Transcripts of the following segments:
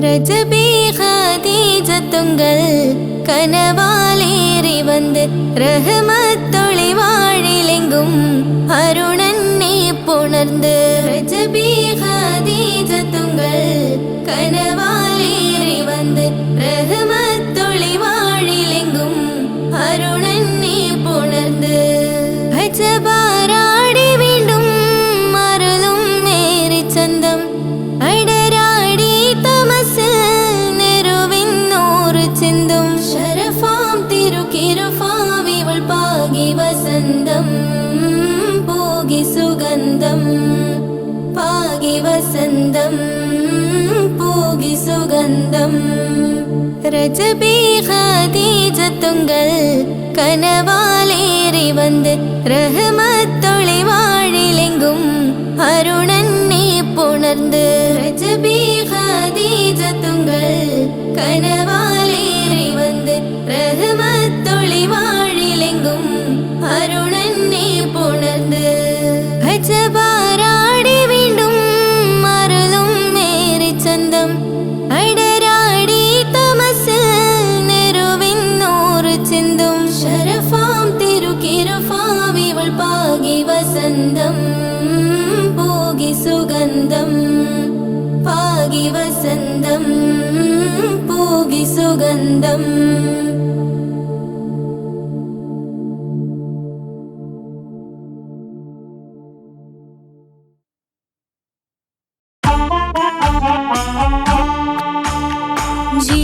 ரஜபி ஹதீஜத்துங்கள் கனவாலேறி வந்து ரஹமத்தொளி வாழிலெங்கும் அருணன்னே புணர்ந்து ரஜபி ஹதீஜத்துங்கள் கனவாலேறி வந்து ரஹமத்தொளி வாழிலெங்கும் அருணன்னே புணர்ந்து அஜபாராடி வீண்டும் அருளும் மேரி சந்தம் அடராடி தமசில் நெருவின் நூறு சிந்தும் ஷரஃபாம் திருக்கிருஃபாவிவள் பாகி வசந்தம் போகி சுகந்தம் பாகி வசந்தம் போகி சுகந்தம் ரஜபி ஹதீஜத்துங்கள் கனவாலேறி வந்து ரஹமத்தொளி வாழிலெங்கும் அருணன்னே புணர்ந்து ரஜபி ஹதீஜத்துங்கள் கனவாலேறி வந்து ரஹமத்தொளி வாழிலெங்கும் அருணன்னே புணர்ந்து அஜபாராடி வீண்டும் அருளும் மேரி சந்தம் அடராடி தமசில் நெருவின் நூறு சிந்தும் ஷரஃபாம் திருக்கிருஃபாவிவள் பாகி வசந்தம் போகி சுகந்தம் பாகி வசந்தம் போகி சுகந்தம்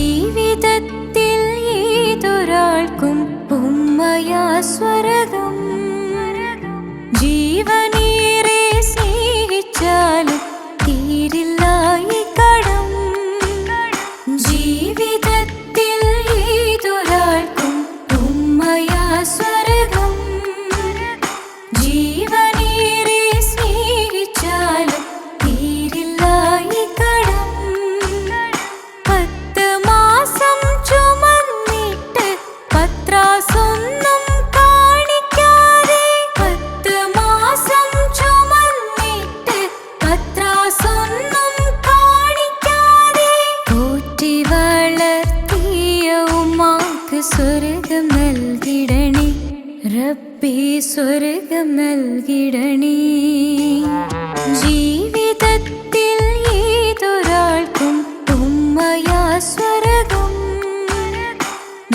ജീവിതത്തിൽ ഏതൊരാൾക്കും ഉമ്മയാ സ്വർഗം ജീവനേറെ സ്നേഹിച്ചാലും തീരില്ല ഈ കടം ജീവിതത്തിൽ ഏതൊരാൾക്കും ഉമ്മയാ സ്വർഗം ജീവനേറെ സ്നേഹിച്ചാലും തീരില്ല ഈ കടം 10 മാസം ചുമന്നിട്ട് പത്രാസൊന്നും കാണിക്കാതെ 10 മാസം ചുമന്നിട്ട് പത്രാസൊന്നും കാണിക്കാതെ പോറ്റി വളർത്തിയ ഉമ്മാക്ക് സ്വർഗം നൽകിടണേ റബ്ബേ സ്വർഗം നൽകിടണേ ജീവിതത്തിൽ ഏതൊരാൾക്കും ഉമ്മയാ സ്വർഗം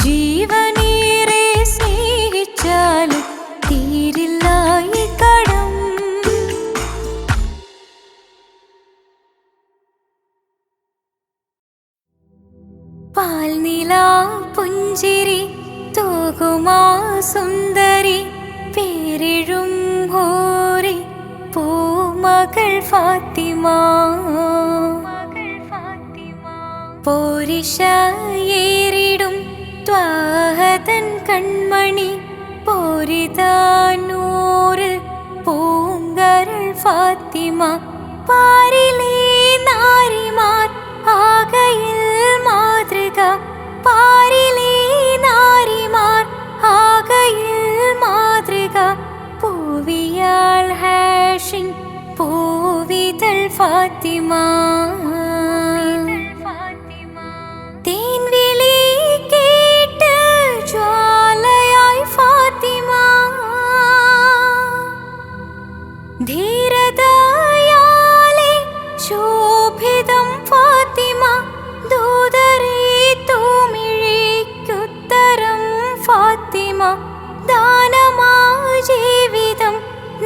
ജീവനേറെ സ്നേഹിച്ചാലും തീരില്ല ഈ കടം പാൽനിലാ പുഞ്ചിരി തൂകുമാ സുന്ദരി പേരിഴും ഹോറി പൂമകൾ ഫാത്തിമ പോരിശയേറിടും ത്വാഹതൻ കൺമണി പോരിതാനൂറ് പൂങ്കരൾ ഫാത്തിമ പാരിലേ നാരിമാർ ആകയിൽ മാതൃക പാരിലേ നാരിമാർ ആകയിൽ മാതൃക പൂവിയാൾ ഹാഷിൻ പൂവിതൾ ഫാത്തിമ തേൻവിളി കേട്ട് ജ്വാലയായി ഫാത്തിമ ധീരതയാലെ ശോഭിതം ഫാത്തിമ ദൂതരേ തൂമിഴിക്കുത്തരം ഫാത്തിമ ദാനമാ ജീവിതം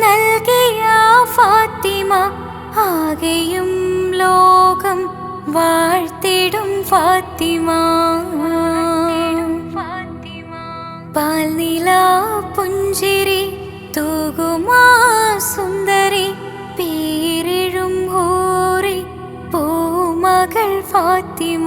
നൽകിയ ഫാത്തിമ ആകെയും ലോകം വാഴ്ത്തിടും ഫാത്തിമ പാൽനിലാ പുഞ്ചിരി തൂകുമാ സുന്ദരി പേരിഴും ഹൂറി പൂമകൾ ഫാത്തിമ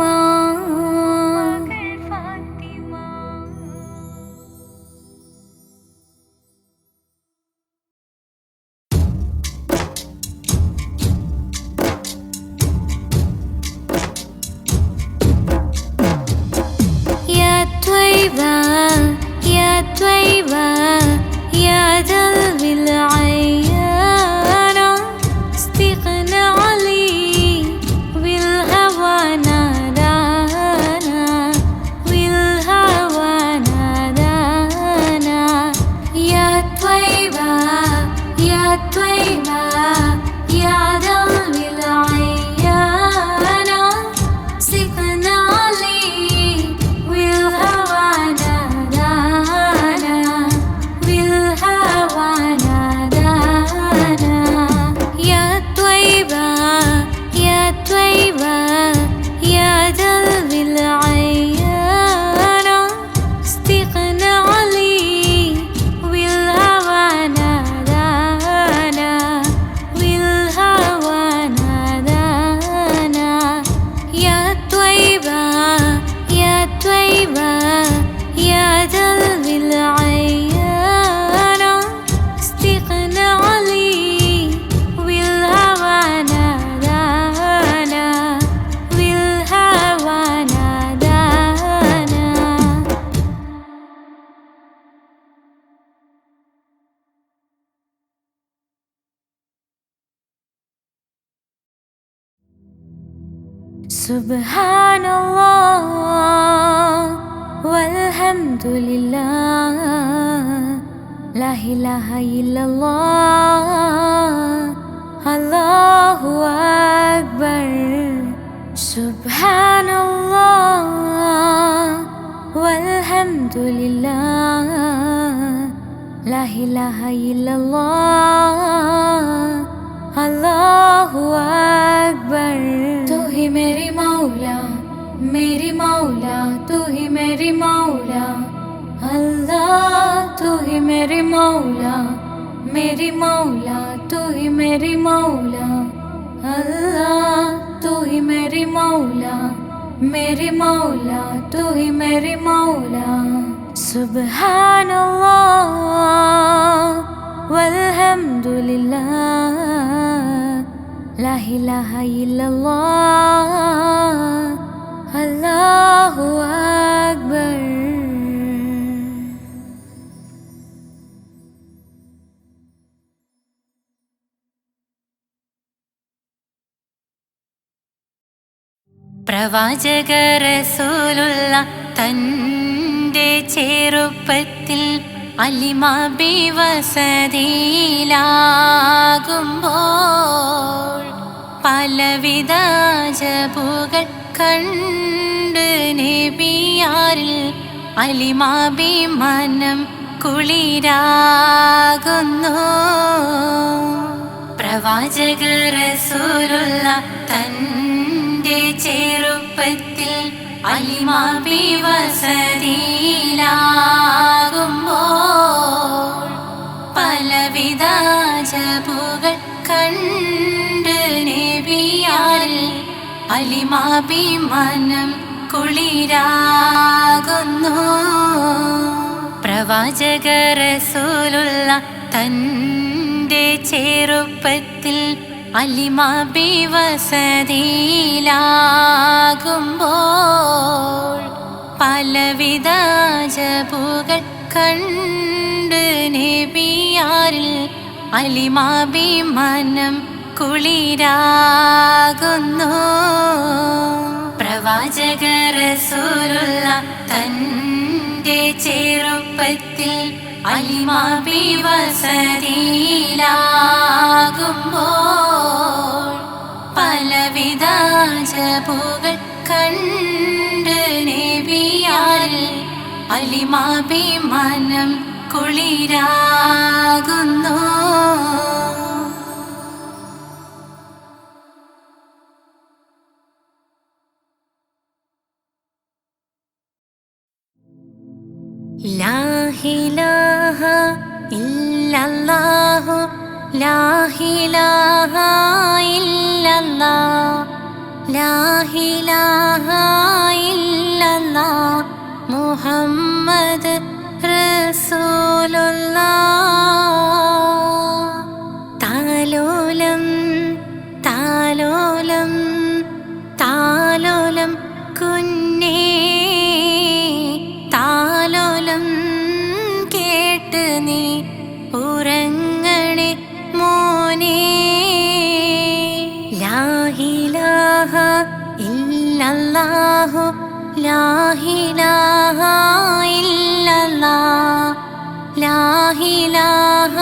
يا طيبة يا ذل العيان استغنى علي بالهوى نار സുബ്ഹാനല്ലാഹ് വൽഹംദുലില്ലാഹ് ലാ ഇലാഹ ഇല്ലല്ലാഹ് അല്ലാഹു അക്ബർ. സുബ്ഹാനല്ലാഹ് വൽഹംദുലില്ലാഹ് ലാ ഇലാഹ ഇല്ലല്ലാഹ് अल्लाहु अकबर. तू ही मेरी मौला तू ही मेरी मौला. अल्लाह तू ही मेरी मौला तू ही मेरी मौला. अल्लाह तू ही मेरी मौला तू ही मेरी मौला. सुब्हानल्लाह वल्हम्दुलिल्लाह ला इलाहा इल्लल्लाह अल्लाहु अक्बर. പ്രവാചക റസൂലുള്ള തൻ്റെ ചെറുപ്പത്തിൽ അലിമാബി വസതിയിലാകുമ്പോൾ പലവിധ അജബുകൾ കണ്ട് നബിയാരിൽ അലിമാബി മനം കുളിരാകുന്നു. പ്രവാചക റസൂലുള്ള തൻ്റെ ചെറുപ്പത്തിൽ അലിമാബി വസതിയിലാകുമ്പോൾ പലവിധ അജബുകൾ കണ്ട് നബിയാരിൽ അലിമാബി മനം കുളിരാകുന്നു. പ്രവാചക റസൂലുള്ള തൻ്റെ ചെറുപ്പത്തിൽ അലിമാബി വസതിയിലാകുമ്പോൾ പലവിധ അജബുകൾ കണ്ട് നബിയാരിൽ അലിമാബി മനം കുളിരാകുന്നു. പ്രവാചക റസൂലുള്ള തൻ്റെ ചെറുപ്പത്തിൽ അലിമാബി വസതിയിലാകുമ്പോൾ പലവിധ അജബുകൾ കണ്ട് നബിയാരിൽ അലിമാബി മനം കുളിരാകുന്നു. ലാ ഇലാഹ ഇല്ലല്ലാഹു ലാ ഇലാഹ ഇല്ലല്ലാഹ് ലാ ഇലാഹ ഇല്ലല്ലാഹ് മുഹമ്മദ് റസൂലുള്ളാഹ്. താലോലം താലോലം താലോലം കുഞ്ഞേ താലോലം കേട്ട് നീ ഉറങ്ങണേ മോനെ. ലാ ഇലാഹ ഇല്ലല്ലാഹു ലാ ഇലാഹ ഇല്ലല്ലാഹ് ലാ ഇലാഹ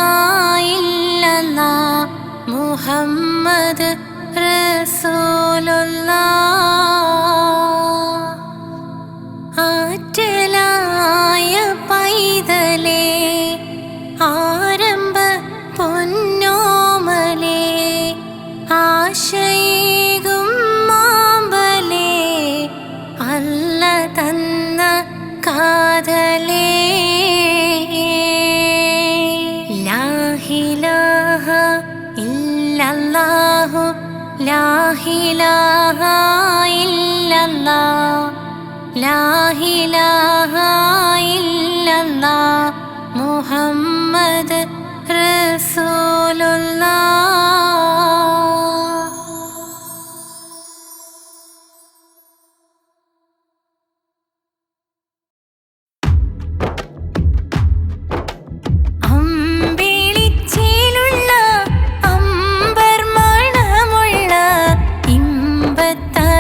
ഇല്ലല്ലാഹ് മുഹമ്മദ് റസൂലുള്ളാഹ്. ആറ്റലായ പൈതലേ ആരംഭ പൊന്നോമലേ ആശയേകും മാമ്പലേ അല്ല തന്ന കാതലേ. ലാ ഇലാഹ ഇല്ലല്ലാഹു ലാ ഇലാഹ ഇല്ലല്ലാഹ് ലാ ഇലാഹ ഇല്ലല്ലാഹ് മുഹമ്മദ് റസൂലുള്ളാഹ്. അമ്പിളിച്ചേലുള്ള അമ്പർ മണമുള്ള ഇമ്പത്തരുണി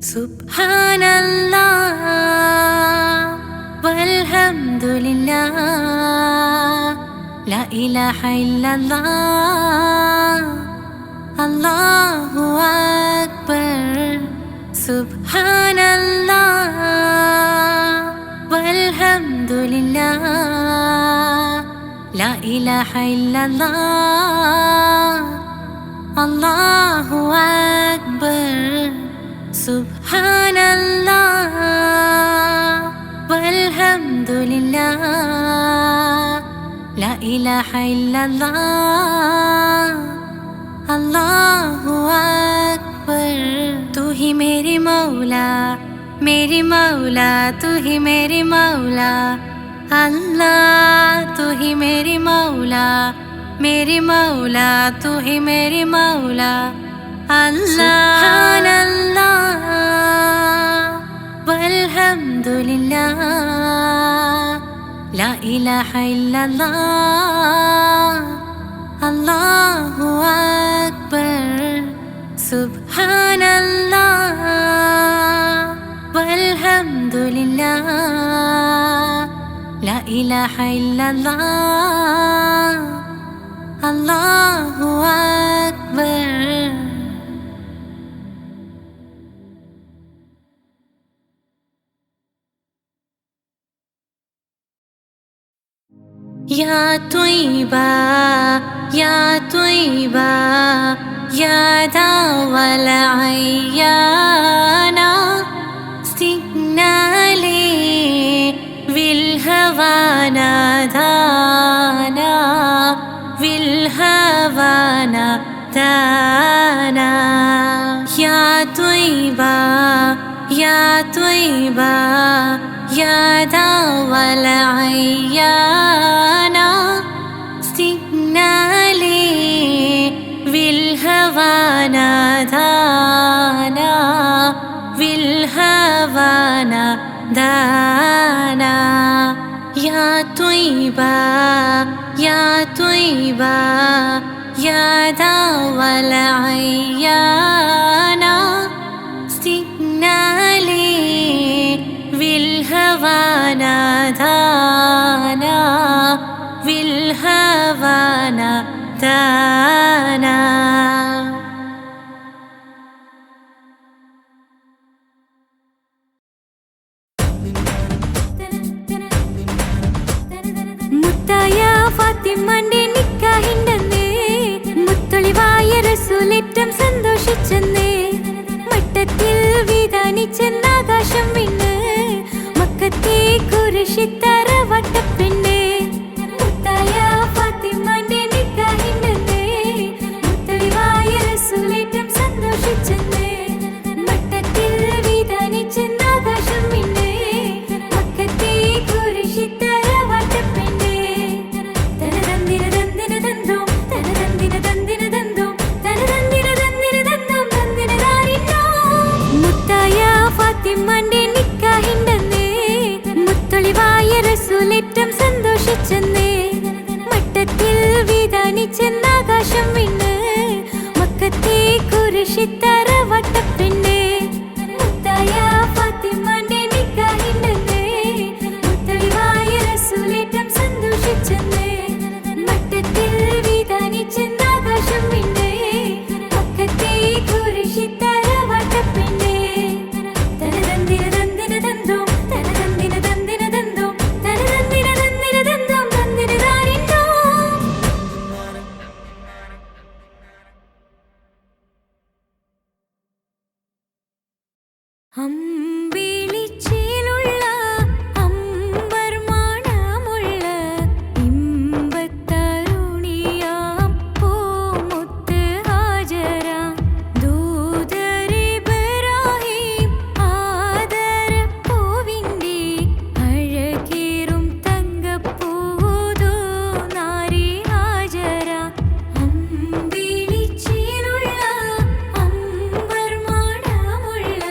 സുബ്ഹാനല്ലാഹ് വൽഹംദുലില്ലാഹ് ലാ ഇലാഹ ഇല്ലല്ലാഹ് അല്ലാഹു അക്ബർ. സുബ്ഹാനല്ലാഹ് വൽഹംദുലില്ലാഹ് ലാ ഇലാഹ ഇല്ലല്ലാഹ് അല്ലാഹു അക്ബർ. സുബ്ഹാനല്ലാഹ് വൽഹംദുലില്ലാഹ് ലാ ഇലാഹ ഇല്ലല്ലാഹ് അല്ലാഹു അക്ബർ. तू ही मेरी मौला तू ही मेरी मौला अल्लाह. तू ही मेरी मौला तू ही मेरी मौला अल्लाह. सुब्हानल्लाह वल्हम्दुलिल्लाह ला इलाहा इल्लल्लाह अल्लाहु अक्बर. सुब्हानल्लाह वल्हम्दुलिल्लाह ला इलाहा इल्लल्लाह अल्लाहु अक्बर. या त्वय्यबा या त्वय्यबा या दावल अय्याना استقنالي بالهوانا دانا بالهوانا دانا. يا طيبة يا طيبة يا داول عيانا استقنالي بالهوانا دانا بالهوانا دانا. يا طيبة يا طيبة يا داول عيانا استقنالي بالهوانا دانا بالهوانا دانا. മുത്തായ ഫാത്തിമന്റെ നിക്കാഹിണ്ടെന്നേ മുത്തൊളിവായ റസൂലേറ്റം സന്തോഷിച്ചെന്നേ. മട്ടത്തിൽ വിധാനിച്ചെന്നാകാശം വിണ്ണ് മക്കത്തെ കുരിശിത്തറ വട്ടപ്പെണ്ണേ. മുത്തായ ഫാത്തിമന്റെ നിക്കാഹിണ്ടെന്നേ മുത്തൊളിവായ റസൂലേറ്റം സന്തോഷിച്ചെന്നേ. മട്ടത്തിൽ വിധാനിച്ചെന്നാകാശം വിണ്ണ് മക്കത്തെ കുരിശിത്തറ വട്ടപ്പെണ്ണേ. തനതന്തിന തന്തിന തന്തോ തനതന്തിന തന്തിന തന്തോ തനതന്തിന തന്തിന തന്തോ തന്തിന ദാരിന്നോ. മുത്തായ ഫാത്തിമന്റെ നിക്കാഹിണ്ടെന്നേ മുത്തൊളിവായ റസൂലേറ്റം സന്തോഷിച്ചെന്നേ. മട്ടത്തിൽ വിധാനിച്ചെന്നാകാശം വിണ്ണ് മക്കത്തെ കുരിശിത്തറ വട്ടപ്പെണ്ണേ. മുത്തായ ഫാത്തിമന്റെ നിക്കാഹിണ്ടെന്നേ മുത്തൊളിവായ റസൂലേറ്റം സന്തോഷിച്ചെന്നേ. മട്ടത്തിൽ വിധാനിച്ചെന്നാകാശം വിണ്ണ് മക്കത്തെ കുരിശിത്തറ വട്ടപ്പെണ്ണേ. തനതന്തിന തന്തിന തന്തോ തനതന്തിന തന്തിന തന്തോ തനതന്തിന തന്തിന തന്തോ തന്തിന ദാരിന്നോ. അമ്പിളിച്ചേലുള്ള അമ്പർ മണമുള്ള ഇമ്പത്തരുണിയാം പൂമുത്ത് ഹാജര ദൂതരിബ്രാഹിം ആദരപ്പൂവിൻ്റെ അഴകേറും തങ്കപ്പൂതോ നാരി ഹാജര. അമ്പിളിച്ചേലുള്ള അമ്പർ മണമുള്ള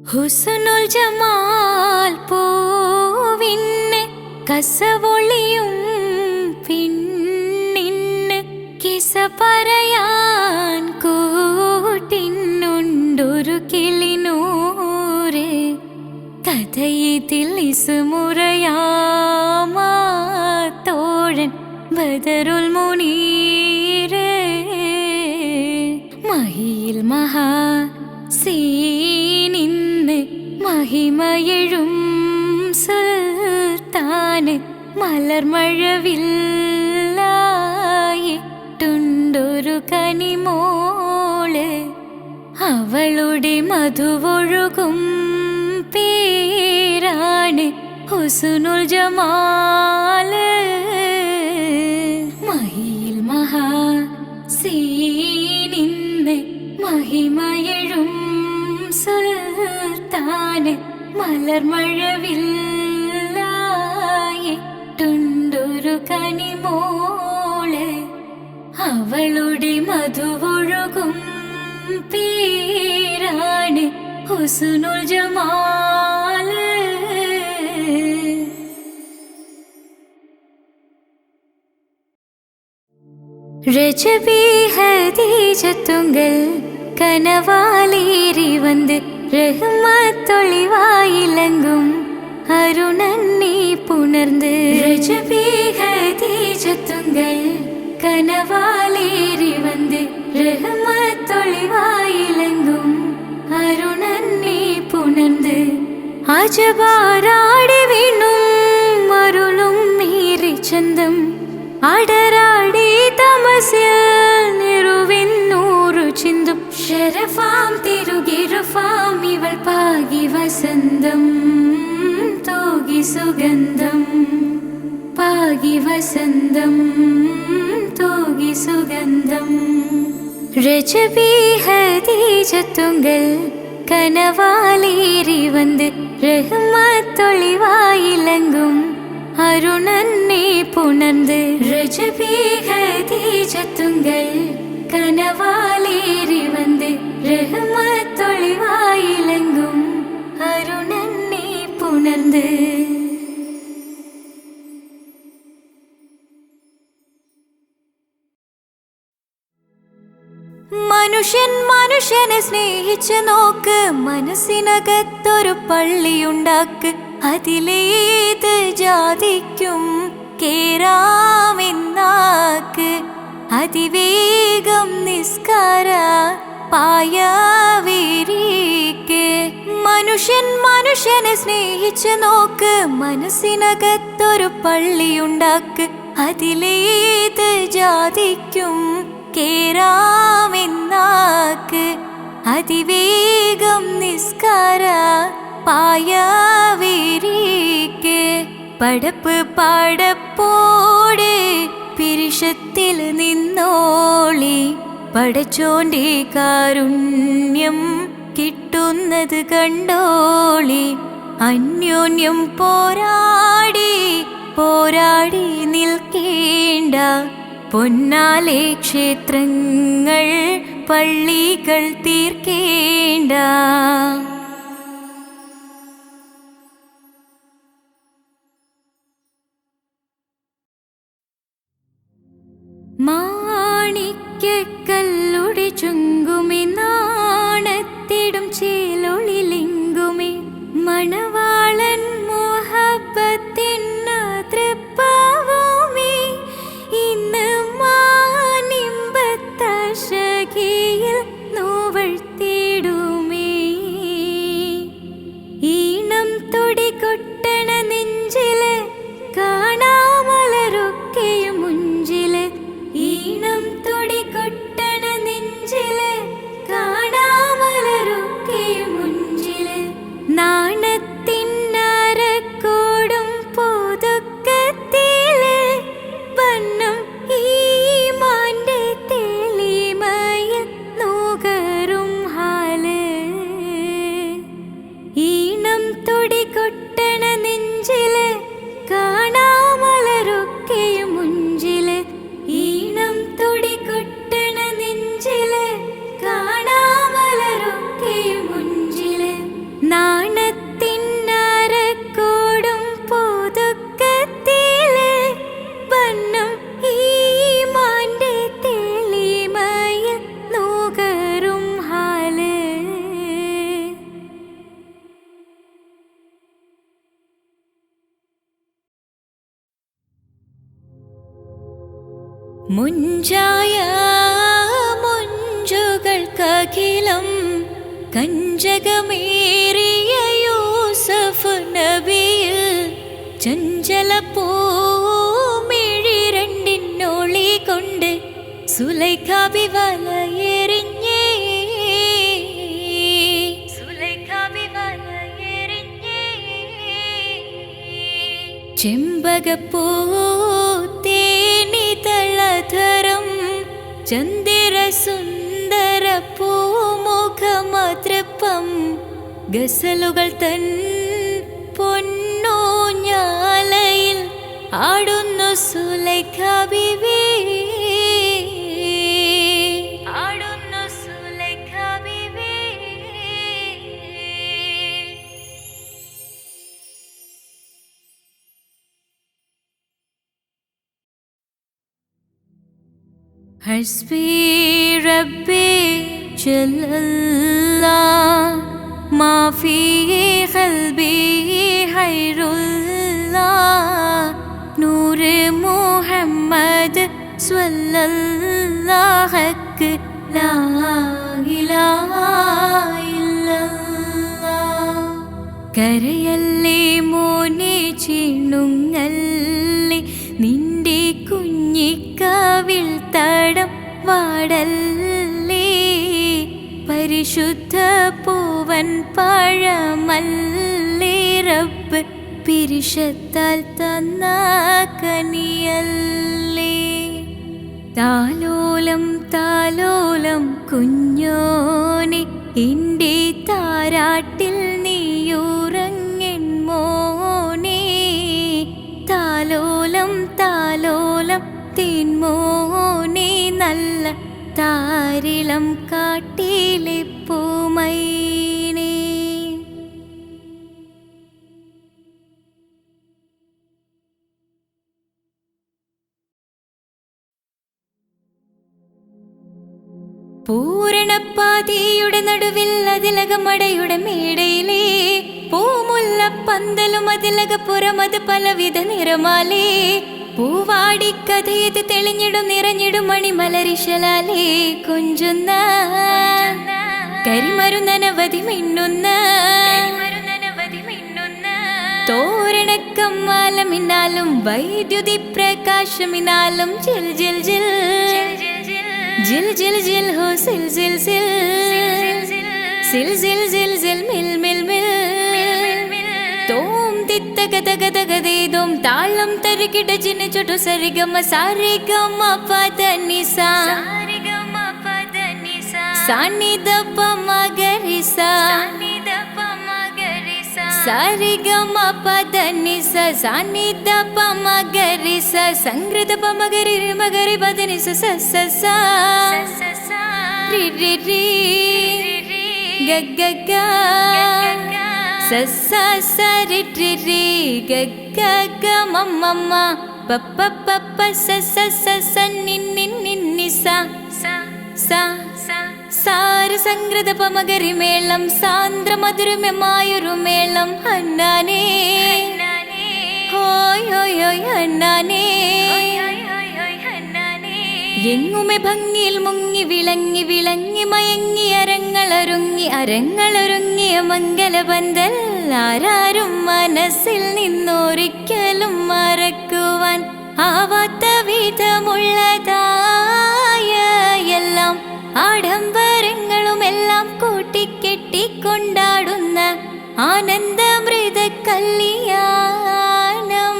ഹുസ്നുൽ ജമാൽ പൂവിന് കസവൊളിയും പിന്നിന് കിസ പറയാൻ കൂട്ടിനുണ്ടൊരു കിളിനൂറ് കഥയിതിൽ ഇസുമുറയാമാത്തോഴൻ ബദറുൽ മുനീറ് മഹിയിൽ മഹാ സീനിന്ന് മഹിമയെഴും സുൽത്താന് മലർമഴവില്ലായിട്ടുണ്ടൊരു കനിമോള് അവളുടെ മധുവൊഴുകും പേരാണ് ഹുസ്നുൽ ജമാല് മഹിയിൽ മഹാ സീനിന്ന് മഹിമയെഴും സുൽത്താന് മലർമഴവില്ലായിട്ടുണ്ടൊരു കനിമോള് അവളുടെ മധുവൊഴുകും പേരാണ് ഹുസ്നുൽ ജമാല് രജബി ഹദീജത്തുങ്കൽ കനവാലേറി വന്ന് റഹ്മത്തൊളിവായിലങ്കും അരുണന്നെ പുണർന്ന് രജബി ഹദീജത്തുങ്കൽ കനവാലേറി വന്ന് റഹ്മത്തൊളിവായിലങ്കും അരുണന്നെ പുണർന്ന് അജബാരാടി വീണും അരുളും മീറി ചന്തം അടരാടി തമസിൽ നിറുവിന്നൂറു ചിന്തും ശരഫാം തിരുകിരുഫാം ഇവൾ പാകി വസന്തം തൂകി സുഗന്ധം പാകി വസന്തം തൂകി സുഗന്ധം രജബി ഹദീജത്തുങ്കൽ കനവാലേറി വന്ന് റഹ്മത്തൊളിവായിലങ്കും അരുണന്നെ പുണർന്ന് രജബി ഹദീജത്തുങ്കൽ കനവാലേറി വന്ന് റഹ്മത്തൊളിവായിലങ്കും അരുണന്നെ പുണർന്ന് മനുഷ്യൻ മനുഷ്യനെ സ്നേഹിച്ച് നോക്ക് മനസ്സിനകത്തൊരു പള്ളിയുണ്ടാക്ക് അതിലേത് ജാതിക്കും കേറാമെന്നാക്ക് അതിവേഗം നിസ്കാര പായവിരിക്ക് മനുഷ്യൻ മനുഷ്യനെ സ്നേഹിച്ച് നോക്ക് മനസ്സിനകത്തൊരു പള്ളിയുണ്ടാക്ക് അതിലേത് ജാതിക്കും കേറാമെന്നാക്ക് അതിവേഗം നിസ്കാര പായവിരിക്ക് പടപ്പ് പടപ്പോടെ പിരിശത്തിൽ നിന്നോളി പടച്ചോന്റെ കാരുണ്യം കിട്ടുന്നത് കണ്ടോളി അന്യോന്യം പോരാടി പോരാടി നിൽക്കേണ്ട പൊന്നാലെ ക്ഷേത്രങ്ങൾ പള്ളികൾ തീർക്കേണ്ട മാണിക്യക്കല്ലുടെ ചുങ്കുമി നാണത്തിടും ചേലൊളിലിങ്കുമി മണവാളൻ മോഹബത്തിന്ന തൃപ്പാവുമി ഇന്ന് മാനിമ്പത്തശകിയിൽ നോവഴ്ത്തിടുമേ ഈണം തുടികൊട്ടണ നെഞ്ചില് കാണാമലരൊക്കെയും മുഞ്ചില് ഈണം തുടികൊട്ടണ നെഞ്ചില് കാണാമലരൊക്കെയും മുഞ്ചില് നാണത്തിന്നരക്കോടും പുതുക്കത്തില് വണ്ണം ഈമാന്റെ തെളിമയിൽ നുകരും ഹാല് ഈണം തുടികൊട്ടണ നെഞ്ചില് കാണാമലരൊക്കെയും മുഞ്ചില് ഈണം തുടികൊട്ടണ നെഞ്ചില് കാണാമലരൊക്കെയും മുഞ്ചില് മുഞ്ചായ മുഞ്ചുകൾക്കഖിലം കഞ്ചകമേറിയ യൂസഫ് നബിയിൽ ചഞ്ചല പൂമിഴി രണ്ടിനൊളി കൊണ്ട് സുലൈഖ ബി വലയെറിഞ്ഞേ ചെമ്പകപ്പൂത്തേനിതളധരം ചന്ദിരസുന്ദര പൂമുഖമതൃപ്പം ഗസലുകൾ തൻ പൊന്നൂഞ്ഞാലയിൽ ആടുന്നു സുലൈഖ ബീവി. हस्बी रब्बी जल्लल्लाह माफी क़ल्बी खैरुल्लाह नूर मुहम्मद स्वल्लल्लाह हक ला इलाहा इल्लल्लाह. കരയല്ലേ മോനെ ചിണുങ്ങല്ലേ നിന്റെ കുഞ്ഞിക്കാവിൽ തടം വാടല്ലേ പരിശുദ്ധ പൂവൻ പഴമല്ലേ റബ്ബ് പിരിശത്താൽ തന്ന കനിയല്ലേ. താലോലം താലോലം കുഞ്ഞോനെ എൻ്റെ താരാട്ടിൽ നീയുറങ്ങൻ മോനെ താലോലം താലോലം തേൻമോനെ നല്ല താരിളം കാട്ടിലെ പൂമൈനേ. പൂരണപ്പാതിയുടെ നടുവിൽ അതിലകമടയുടെ മേടയിലേ പൂമുല്ല പന്തലും അതിലകപ്പുറമത് പലവിധ നിറമാലേ പൂവാടിക്കഥയത് തെളിഞ്ഞിടും നിറഞ്ഞിടും മണിമലരിശലാലേ കൊഞ്ചുന്ന കരിമരുന്നനവധി മിന്നുന്ന തോരണക്കമ്മാലമിനാലും വൈദ്യുതി പ്രകാശമിനാലും ജിൽ ജിൽ ജിൽ ജിൽ ജിൽ ജിൽ ഹോ സിൽ സിൽ സിൽ സിൽ സിൽ സിൽ സിൽ മിൽ മിൽ മിൽ തോം തിത്തകതകതകതേദോം താളം തരികിട ജിന ചൊട്ടു സരിഗമ സാരിഗമ പദനിസ സാനിദപ മഗരിസ സാരിഗമ പദനിസ സാനിദപ മഗരിസ സംഗൃത പമഗരി മഗരി പദനിസ സ സ സ രി രി രി ഗ ഗ ഗ സ സ സ രി രി രി ഗ ഗ ഗ മ മ മ പ പ പ പ സ സ സ സ നി നി നി നി സ സ സാര സംഗൃത പമഗരി മേളം സാന്ദ്ര മധുരമമായൊരു മേളം ഹന്നാനേ ഹോയ് ഹോയ് ഹോയ് ഹന്നാനേ. എങ്ങുമെ ഭംഗിയിൽ മുങ്ങി വിളങ്ങി വിളങ്ങി മയങ്ങി അരങ്ങളൊരുങ്ങിയ മംഗലപന്തൽ ആരാരും മനസ്സിൽ നിന്നൊരിക്കലും മറക്കുവാൻ ആവാത്ത വിധമുള്ളതായ എല്ലാം ആഡംബരങ്ങളുമെല്ലാം കൂട്ടിക്കെട്ടിക്കൊണ്ടാടുന്ന ആനന്ദമൃത കല്യാണം.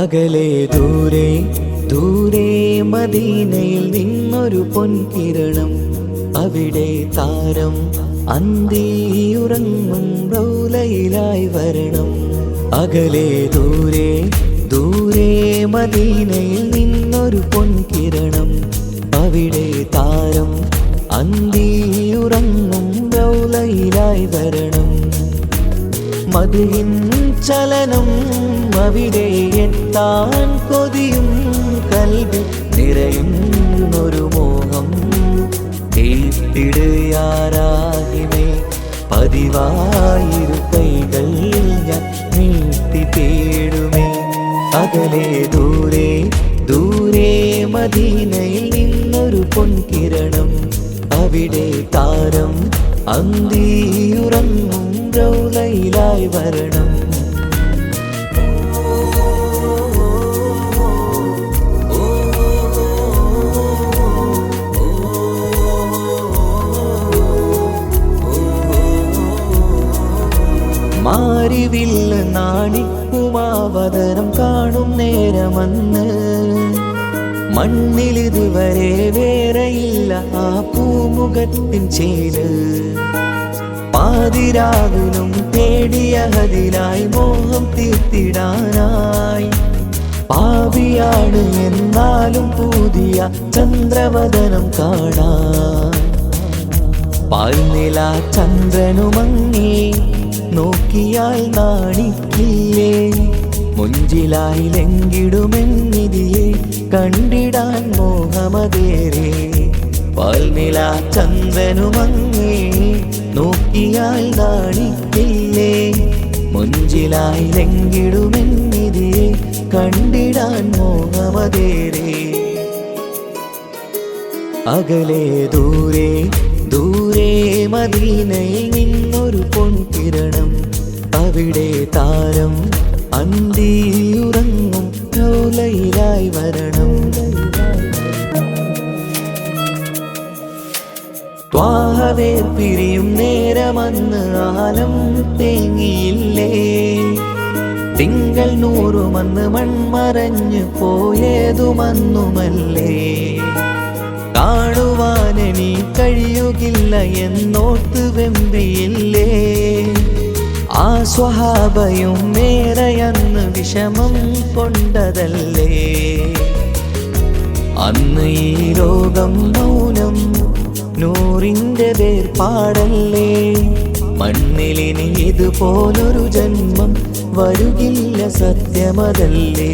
അകലെ ദൂരെ ദൂരെ മദീനയിൽ നിന്നൊരു പൊൻകിരണം, അവിടെ താരം അന്തിയുറങ്ങും റൗലയിലായി വരണം. അകലെ ദൂരെ ദൂരെ മദീനയിൽ നിന്നൊരു പൊൻകിരണം, അവിടെ താരം അന്തിയുറങ്ങും റൗലയിലായി വരണം. മദിഹിൻ ചലനം അവിടെ എത്താൻ കൊതിയും, കൽബിൽ നിറയുന്നൊരു മോഹം. കേട്ടിടുയാരാഹിമേ പതിവായിരു കൈകൾ ഞാൻ നീട്ടി തേടുമേ. അകലെ ദൂരെ ദൂരെ മദീനയിൽ നിന്നൊരു പൊൻകിരണം, അവിടെ താരം അന്തിയുറങ്ങും റൗലയിലായി വരണം. മാരിവില്ല് നാണിക്കുമാവതരം കാണും നേരമന്ന്, മണ്ണിലിതുവരെ വേറെയില്ല ആ പൂമുഖത്തിൻ ചേല്. പാതിരാവിലും തേടിയ ഹദിലായി മോഹം തീർത്തിടാനായി, പാപിയാണ് എന്നാലും പുതിയ ചന്ദ്രവദനം കാണാൻ. പാൽനില ചന്ദ്രനുമങ്ങി നോക്കിയാൽ നാണിക്കില്ലേ, മുഞ്ചിലായി ലംഘിടുമെന്നിതിയെ കണ്ടിടാൻ മോഹമതേറെ. പാൽനില ചന്ദ്രനുമങ്ങി നോക്കിയാൽ നാണിക്കില്ലേ, മുഞ്ചിലായി ലംഘിടുമെന്നിതിയെ കണ്ടിടാൻ മോഹമതേറെ. അകലെ ദൂരെ ദൂരെ മദീനയിൽ നിന്നൊരു പൊൻകിരണം, അവിടെ താരം അന്തിയുറങ്ങും റൗലയിലായി വരണം. ത്വാഹവേർ പിരിയും നേരമന്ന് ആലം തേങ്ങിയില്ലേ, തിങ്കൾ നൂറുമന്ന് മൺമറഞ്ഞു പോയതുമന്നുമല്ലേ. കാണുവാനെനി കഴിയുകില്ല എന്നോർത്ത് വെമ്പിയില്ലേ, ആ സ്വഹാബയും മേറയന്ന് വിഷമം കൊണ്ടതല്ലേ. അന്ന് ഈ ലോകം മൗനം, നൂറിൻ്റെ വേർപാടല്ലേ. മണ്ണിലിനി ഇതുപോലൊരു ജന്മം വരുകില്ല സത്യമതല്ലേ.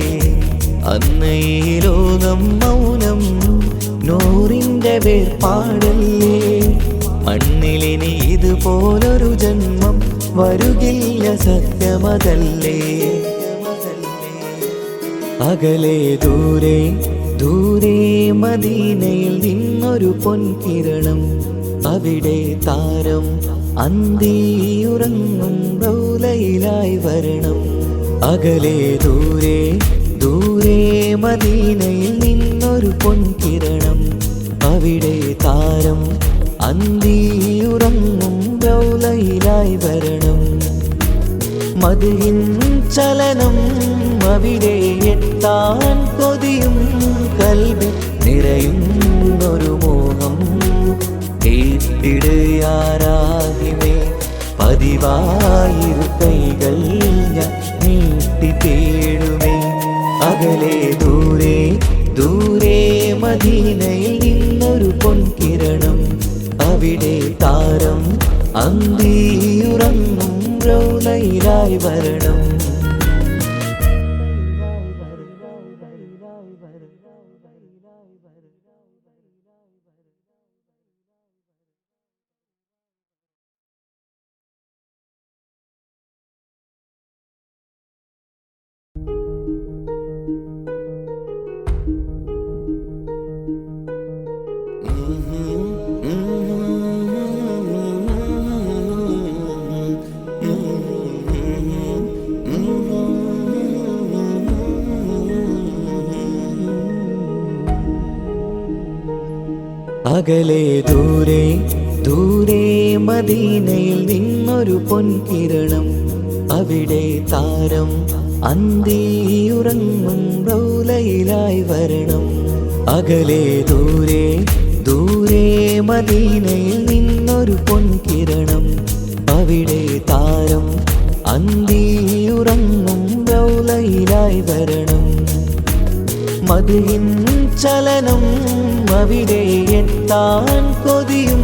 അന്ന് ഈ ലോകം മൗനം, നൂറിൻ്റെ വേർപാടല്ലേ. മണ്ണിലിനി ഇതുപോലൊരു ജന്മം വരുകില്ല സത്യമതല്ലേ. അകലെ ദൂരെ ദൂരെ മദീനയിൽ നിന്നൊരു പൊൻകിരണം, അവിടെ താരം അന്തിയുറങ്ങും റൗലയിലായി വരണം. അകലെ ദൂരെ ദൂരെ മദീനയിൽ നിന്നൊരു പൊൻകിരണം, അവിടെ താരം അന്തിയുറങ്ങും റൗലയിലായി വരണം. മദിഹിൻ ചലനം അവിടെ എത്താൻ കൊതിയും, കൽബിൽ നിറയുന്നൊരു മോഹം. കേട്ടിടുയാരാഹിമേ പതിവായിരു കൈകൾ ഞാൻ നീട്ടി തേടുമേ. അകലെ ദൂരെ ദൂരെ മദീനയിൽ നിന്നൊരു പൊൻകിരണം, അവിടെ താരം അന്തിയുറങ്ങും റൗലയിലായി വരണം. അകലെ ദൂരെ ദൂരെ മദീനയിൽ നിന്നൊരു പൊൻകിരണം, അവിടെ താരം അന്തിയുറങ്ങും റൗലയിലായി വരണം. അകലെ ദൂരെ ദൂരെ മദീനയിൽ നിന്നൊരു പൊൻകിരണം. അവിടെ താരം അന്തിയുറങ്ങും റൗലയിലായി വരണം. മദിഹിൻ ചലനം അവിടെ എത്താൻ കൊതിയും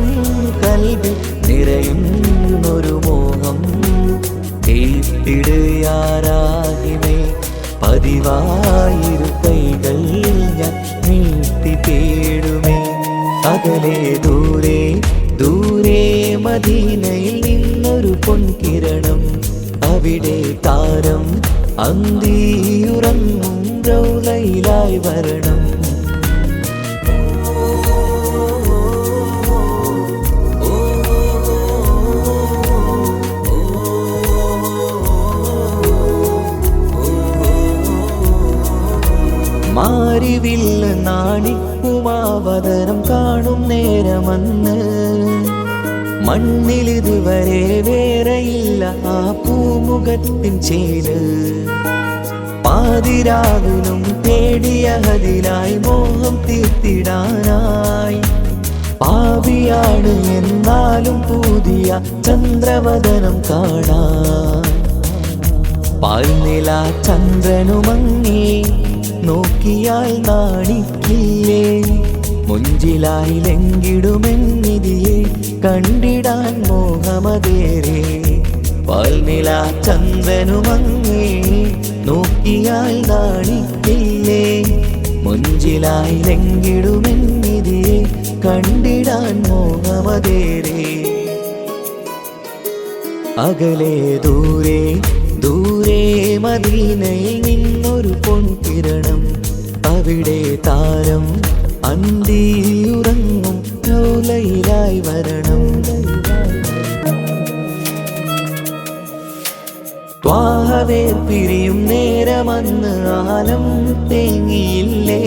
കൽബിൽ നിറയുന്നൊരു മോഹം. കേട്ടിടുയാരാഹിമേ പതിവായിരു കൈകൾ ഞാൻ നീട്ടി തേടുമേ. അകലെ ദൂരെ ദൂരെ മദീനയിൽ നിന്നൊരു പൊൻകിരണം. അവിടെ താരം അന്തിയുറങ്ങും റൗലയിലായി വരണം. മാരിവില്ല് നാണിക്കുമാവതരം കാണും നേരമന്ന് മണ്ണിലിതുവരെ വേറെയില്ല ആ പൂമുഖത്തിൻ ചേല്. പാതിരാവിലും തേടിയ ഹദിലായി മോഹം തീർത്തിടാനായി. പാപിയാണ് എന്നാലും പുതിയ ചന്ദ്രവദനം കാണാൻ. പാൽനില ചന്ദ്രനുമങ്ങി നോക്കിയാൽ നാണിക്കില്ലേ. മുഞ്ചിലായി ലംഘിടുമെന്നിതിയെ കണ്ടിടാൻ മോഹമതേറെ. പാൽനില ചന്ദ്രനുമങ്ങി നോക്കിയാൽ നാണിക്കില്ലേ. മുഞ്ചിലായി ലംഘിടുമെന്നിതിയെ കണ്ടിടാൻ മോഹമതേറെ. അകലെ ദൂരെ ദൂരെ മദീനയിൽ നിന്നൊരു പൊൻകിരണം. അവിടെ താരം അന്തിയുറങ്ങും റൗലയിലായി വരണം. ത്വാഹവേ പിരിയും നേരമന്ന് ആലം തേങ്ങിയില്ലേ.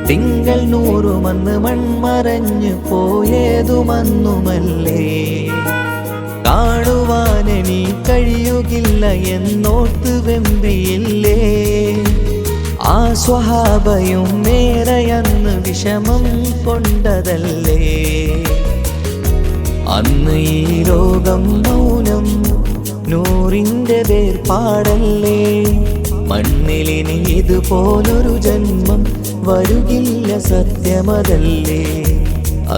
തിങ്കൾ നൂറുമന്ന് മൺമറഞ്ഞു പോയതുമന്നുമല്ലേ. കാണുവാനെനി കഴിയുകില്ല എന്നോർത്ത് വെമ്പിയില്ലേ. ആ സ്വഹാബയും മേറയന്ന് വിഷമം കൊണ്ടതല്ലേ. അന്ന് ഈ ലോകം മൗനം നൂറിൻ്റെ വേർപാടല്ലേ. മണ്ണിലിനി ഇതുപോലൊരു ജന്മം വരുകില്ല സത്യമതല്ലേ.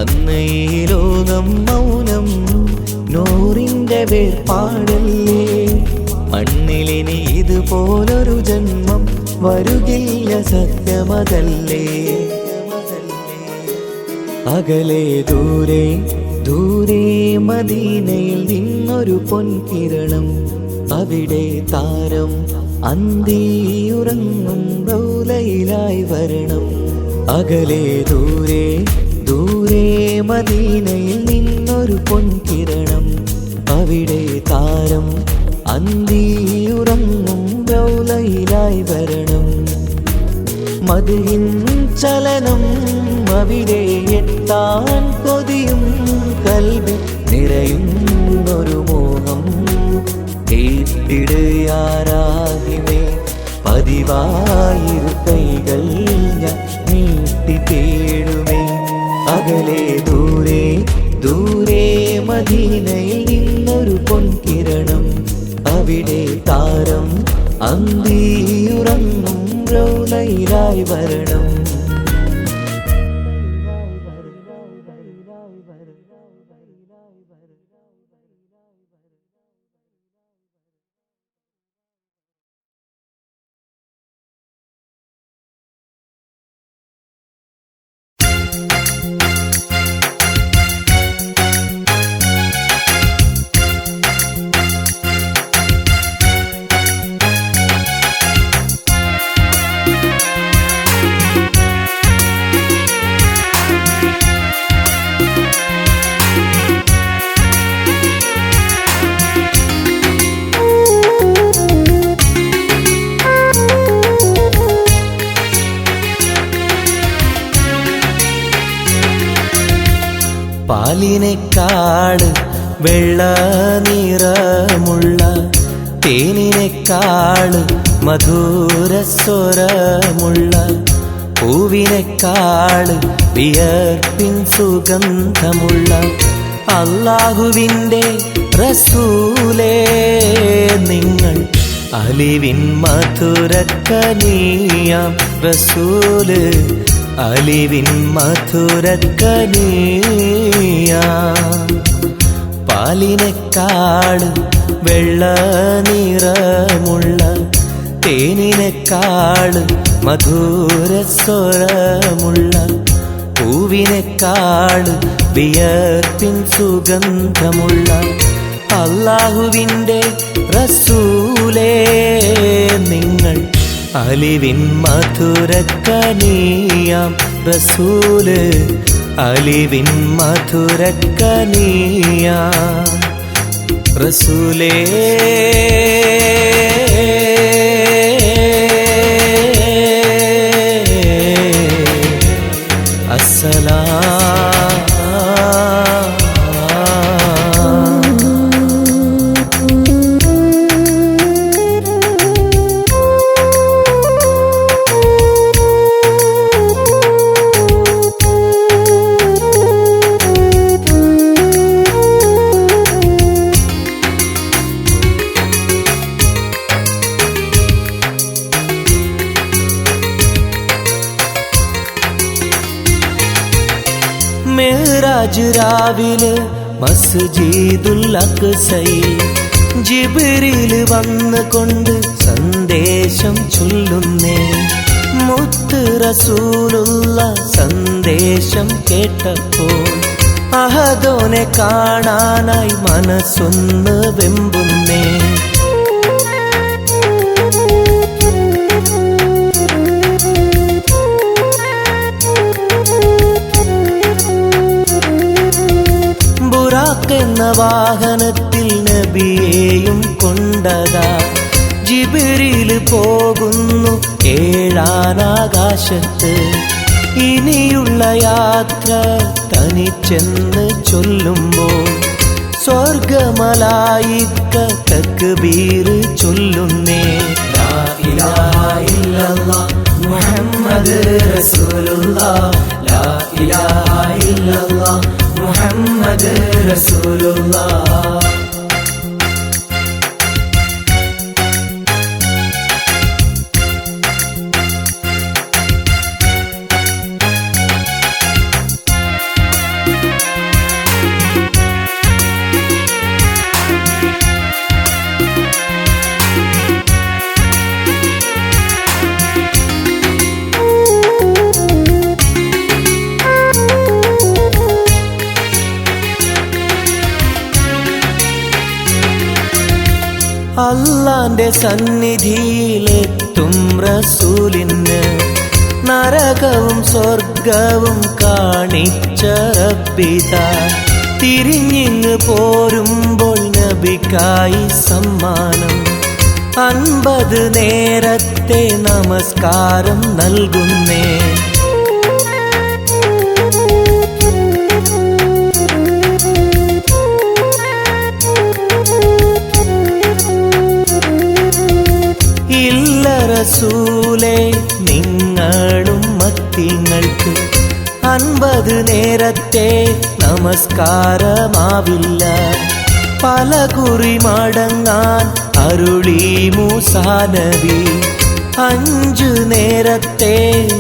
അന്ന് ഈ ലോകം മൗനം നൂറിൻ്റെ വേർപാടല്ലേ. മണ്ണിലിനി ഇതുപോലൊരു ജന്മം വരുകില്ല സത്യമതല്ലേ. അകലെ ദൂരെ ദൂരെ മദീനയിൽ നിന്നൊരു പൊൻകിരണം. അവിടെ താരം അന്തിയുറങ്ങും റൗലയിലായി വരണം. അകലെ ദൂരെ ദൂരെ മദീനയിൽ നിന്നൊരു പൊൻകിരണം. അവിടെ താരം അന്തിയുറങ്ങും റൗലയിലായി വരണം. മദിഹിൻ ചലനം അവിടെ എത്താൻ കൊതിയും കൽബിൽ നിറയുന്നൊരു മോഹം. കേട്ടിടുയാരാഹിമേ പതിവായിരു കൈകൾ ഞാൻ നീട്ടി തേടുമേ. അകലെ ദൂരെ ദൂരെ മദീനയിൽ നിന്നൊരു പൊൻകിരണം. അവിടെ താരം അന്തിയുറങ്ങും റൗലയിലായി വരണം. പാലിനേക്കാട് വെള്ള നിറമുള്ള തേനിനെക്കാള് മധുരസ്വരമുള്ള പൂവിനെക്കാള് വിയർപ്പിൻ സുഗന്ധമുള്ള അല്ലാഹുവിൻ്റെ റസൂലേ നിങ്ങൾ അലിവിൻ മധുരക്കനിയാം റസൂല് അലിവിൻ മധുരക്കനിയാം പാലിനെക്കാള് വെള്ള നിറമുള്ള തേനിനെക്കാള് മധുരസ്വരമുള്ള പൂവിനെക്കാള് വിയർപ്പിൻ സുഗന്ധമുള്ള അല്ലാഹുവിൻ്റെ റസൂലേ നിങ്ങൾ അലിവിൻ മധുരക്കനിയാം റസൂല് അലിവിൻ മധുരക്കനിയാം റസൂലേ മെഹ്റാജ് രാവിലെ മസ്ജിദുൽ അഖ്സയിൽ ജിബ്രീൽ വന്നുകൊണ്ട് സന്ദേശം ചൊല്ലുന്നേ മുത്ത് റസൂലുള്ള സന്ദേശം കേട്ടപ്പോൾ അഹദോനെ കാണാനായി മനസ്സൊന്ന് വെമ്പുന്നേ എന്ന വാഹനത്തിൽ നബിയെയും കൊണ്ടതാ ജിബ്രീൽ പോകുന്നു ഏഴാനാകാശത്ത് ഇനിയുള്ള യാത്ര തനിച്ചെന്ന് ചൊല്ലുമ്പോൾ സ്വർഗമലായിക്ക തക്ബീർ ചൊല്ലുന്നേ ലാ ഇലാഹ ഇല്ലല്ലാഹ് മുഹമ്മദ് റസൂലുള്ളാഹ് ലാ ഇലാഹ ഇല്ലല്ലാഹ് മുഹമ്മദ് റസൂലുള്ളാഹ് അല്ലാന്റെ സന്നിധിയിലെത്തും റസൂലിന് നരകവും സ്വർഗവും കാണിച്ച റബ്ബിതാ തിരിഞ്ഞിങ്ങ് പോരുമ്പോൾ നബിക്കായി സമ്മാനം 50 നേരത്തെ നമസ്കാരം നൽകുന്നേ റസൂലേ നിങ്ങളും മത്തിങ്ങൾക്ക് 50 നേരത്തെ നമസ്കാരമാവില്ല പല കുറി മടങ്ങാൻ അരുളി മൂസാ നബി 5 നേരത്തെ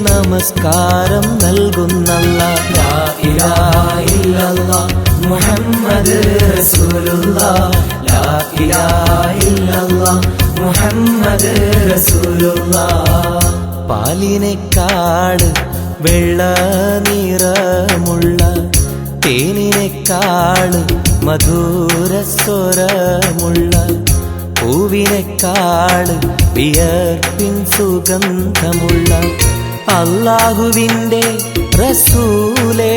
നമസ്കാരം നൽകുന്നല്ലാഹ് ലാ ഇലാഹ ഇല്ലല്ലാഹ് മുഹമ്മദ് റസൂലുള്ളാഹ് ലാ ഇലാഹ ഇല്ലല്ലാഹ് മുഹമ്മദ് റസൂലുള്ളാഹ് പാലിനെക്കാള് വെള്ള നിറമുള്ള തേനിനെക്കാള് മധുരസ്വരമുള്ള പൂവിനെക്കാള് വിയർപ്പിൻ സുഗന്ധമുള്ള അല്ലാഹുവിൻ്റെ റസൂലേ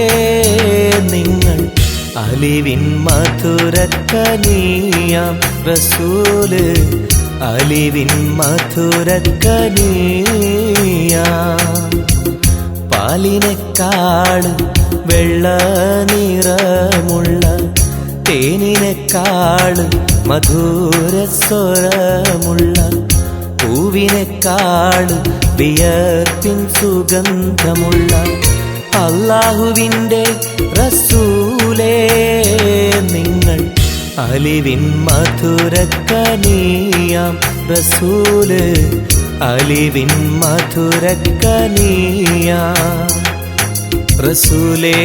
നിങ്ങൾ അലിവിൻ മധുരക്കനിയാം റസൂല് അലിവിൻ മധുരക്കനിയാം പാലിനെക്കാള് വെള്ള നിറമുള്ള തേനിനെക്കാള് മധുര സ്വരമുള്ള പൂവിനെക്കാള് വിയർപ്പിൻ സുഗന്ധമുള്ള അല്ലാഹുവിൻ്റെ റസൂലേ നിങ്ങൾ അലിവിൻ മധുരക്കനിയാം റസൂല് അലിവിൻ മധുരക്കനിയാം റസൂലേ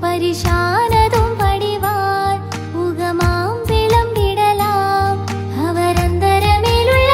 പരിശാനതും പടിവാൻ ഉഗമാം വിളംബിടലാം അവരന്തരമേലുള്ള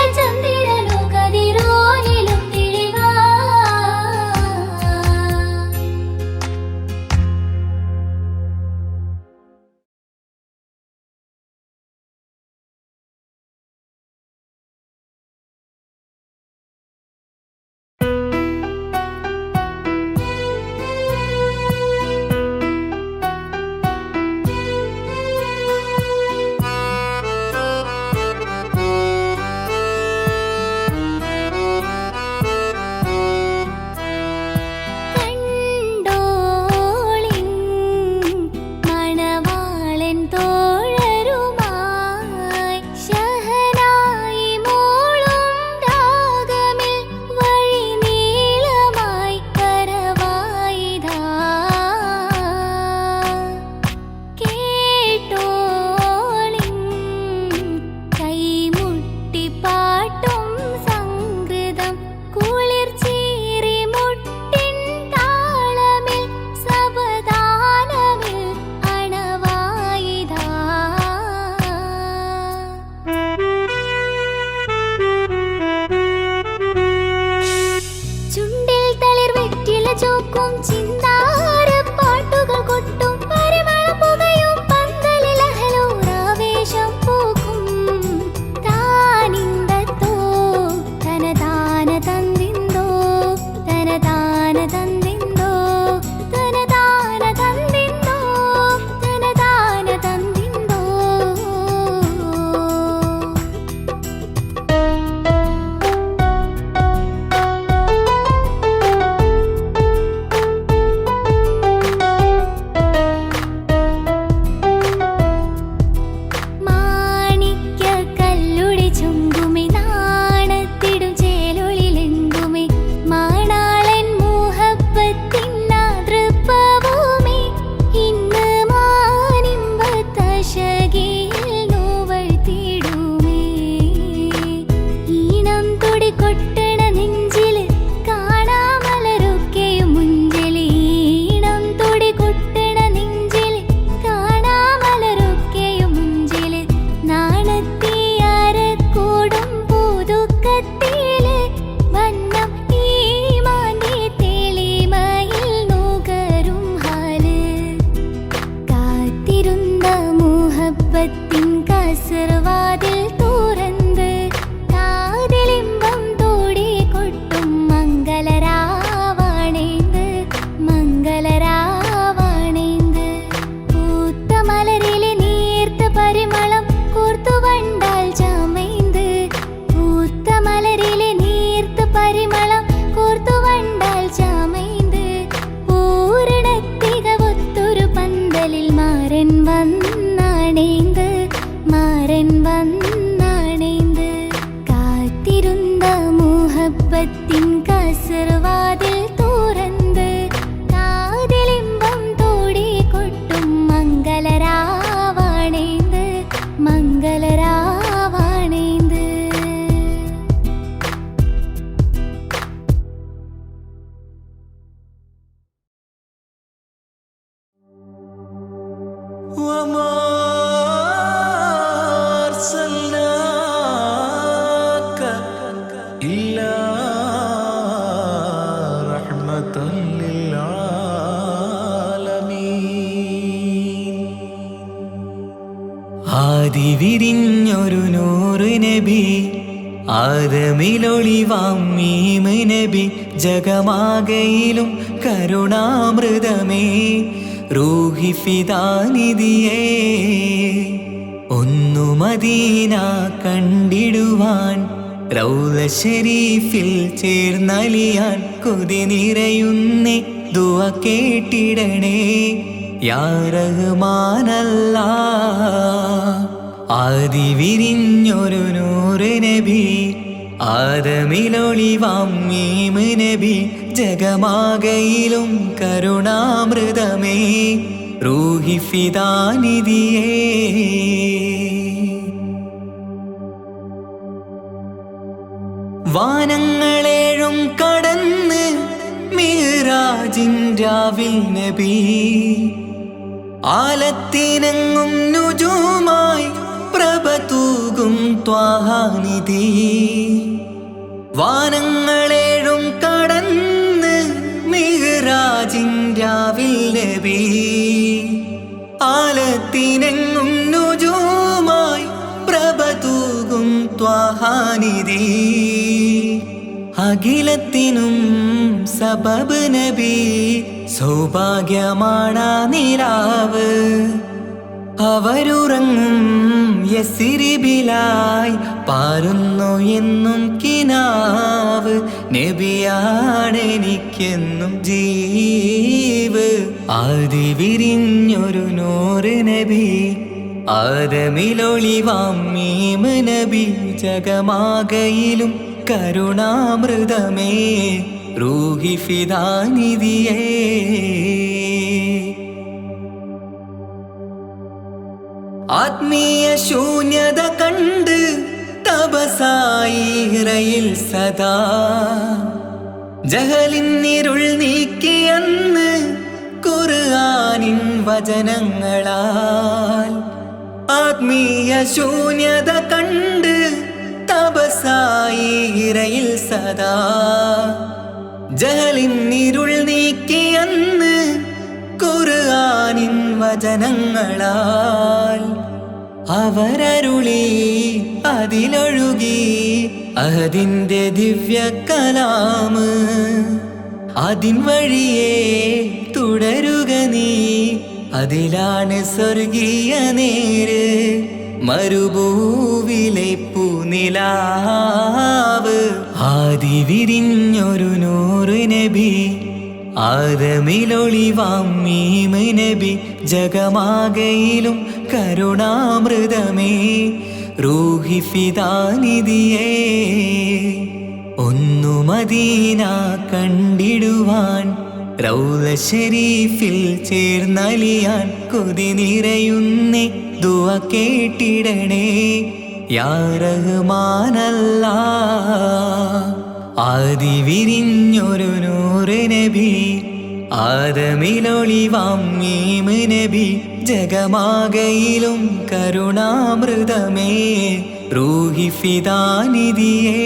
മാരൻ വന്നണൈந்து കാത്തിരുന്ന മുഹബത്തിൻ കസർവാതിൽ തുറന്ന് കാതിലിമ്പം തോടി കൊട്ടും മംഗളരാവാണൈந்து മംഗളരാവാണൈந்து. وما أرسلناك إلا رحمة للعالمين. ആദി വിരിഞ്ഞൊരു നൂറ് നബി ആദമിലൊളിവാം മീമ് നബി ജഗമാകയിലും കരുണാമൃതമേ റൂഹി ഫിദാനിധിയേ ഒന്നു മദീന കണ്ടിടുവാൻ റൗള ശരീഫിൽ ചേർന്നലിയാൻ കൊതി നിറയുന്നേ ദുആ കേട്ടിടണേ യാ റഹ്മാനല്ലാഹ്. ആദി വിരിഞ്ഞൊരു നൂറ് നബി ആദമിലൊളിവാം മീമ് നബി ജഗമാകയിലും കരുണാമൃതമേ റൂഹി ഫിദാനിധിയേ. വാനങ്ങളേഴും കടന്ന് മിഹ്റാജിൻ രാവിൽ നബി ആലത്തിനെങ്ങും നുജൂമായി പ്രഭ തൂകും ത്വാഹാനിധി. വാനങ്ങളേഴും കടന്ന് മിഹ്റാജിൻ രാവിൽ നബി ആലത്തിനെങ്ങും നുജൂമായി പ്രഭ തൂകും ത്വാഹാനിധി. അഖിലത്തിനും സബബ് നബി സൗഭാഗ്യമാണാ നിലാവ്. അവരുറങ്ങും യസിരിബിലായി പാരുന്നു എന്നും കിനാവ്. നബിയാണെനിക്കെന്നും ജീവ്. ആദി വിരിഞ്ഞൊരു നൂറ് നബി ആദമിലൊളിവാം മീമ് നബി ജഗമാകയിലും കരുണാമൃതമേ റൂഹി ഫിദാനിധിയേ. ആത്മീയ ശൂന്യത കണ്ട് തപസായി ഇറയിൽ സദാ ജഹലിന്നിരുൾ നീക്കിയെന്ന് ഖുർആനിൻ വചനങ്ങളാൽ. ആത്മീയ ശൂന്യത കണ്ട് തപസായി ഇറയിൽ സദാ ജഹലിന്നിരുൾ നീക്കിയെന്ന് ഖുർആനിൻ വചനങ്ങളാൽ. അവരരുളി അതിലൊഴുകി അഹദിന്റെ ദിവ്യ കലാമ്. അതിൻ വഴിയേ തുടരുക നീ, അതിലാണ് സ്വർഗീയ നേര്. മരുഭൂവിലെ പൂനിലാവ്. ആദി വിരിഞ്ഞൊരു നൂറ് നബി ആദമിലൊളിവാം മീമ് നബി ജഗമാകയിലും കരുണാമൃതമേ റൂഹി ഫിദാനിധിയേ. ഒന്നു മദീന കണ്ടിടുവാൻ റൗള ശരീഫിൽ ചേർന്നലിയാൻ കൊതി നിറയുന്നേ ദുആ കേട്ടിടണേ യാ റഹ്മാനല്ലാഹ്. ആദി വിരിഞ്ഞൊരു നൂറ് നബി ആദമിലൊളിവാം മീമ് നബി ജഗമാകയിലും കരുണാമൃതമേ റൂഹി ഫിദാനിധിയേ.